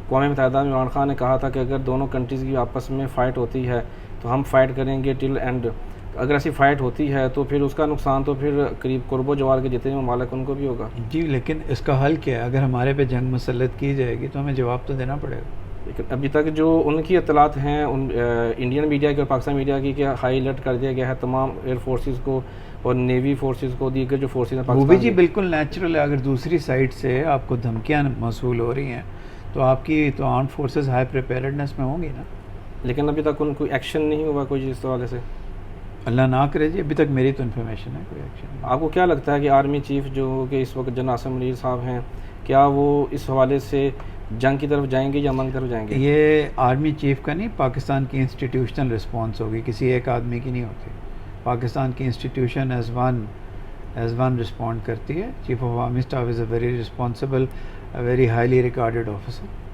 क़ौम मुत्तहिदा में इमरान खान ने कहा था कि अगर दोनों कंट्रीज़ की आपस में फ़ाइट होती है तो हम फ़ाइट करेंगे टिल एंड। अगर ऐसी फ़ाइट होती है तो फिर उसका नुकसान तो फिर करीब कुर्बो जवार के जितने ममालिक उनको भी होगा। जी, लेकिन इसका हल क्या है? अगर हमारे पे जंग मुसल्लत की जाएगी तो हमें जवाब तो देना पड़ेगा। लेकिन अभी तक जो उनकी इत्तलात हैं इंडियन मीडिया की और पाकिस्तान मीडिया की, कि हाई अलर्ट कर दिया गया है तमाम एयर फोर्सेस को और नेवी फोर्सेस को, दीगर जो फोर्सेस हैं वो भी पाकिस्तान जी के। बिल्कुल नेचुरल है। अगर दूसरी साइड से आपको धमकियाँ मौसूल हो रही हैं तो आपकी तो आर्म्ड फोर्सेस हाई प्रिपेयर्डनेस में होंगी ना। लेकिन अभी तक कोई एक्शन नहीं हुआ कोई इस हवाले से। अल्लाह ना करे जी, अभी तक मेरी तो इन्फॉर्मेशन है कोई एक्शन नहीं। आपको क्या लगता है कि आर्मी चीफ जो कि इस वक्त जनाब आसिम मुनीर साहब हैं, क्या वो इस हवाले से जंग की तरफ जाएंगे या अमन की तरफ जाएंगे? ये आर्मी चीफ का नहीं, पाकिस्तान की इंस्टीट्यूशनल रिस्पॉन्स होगी, किसी एक आदमी की नहीं होती। पाकिस्तान की इंस्टीट्यूशन एज वन रिस्पॉन्ड करती है। Chief of army staff is a very responsible, a very highly regarded officer.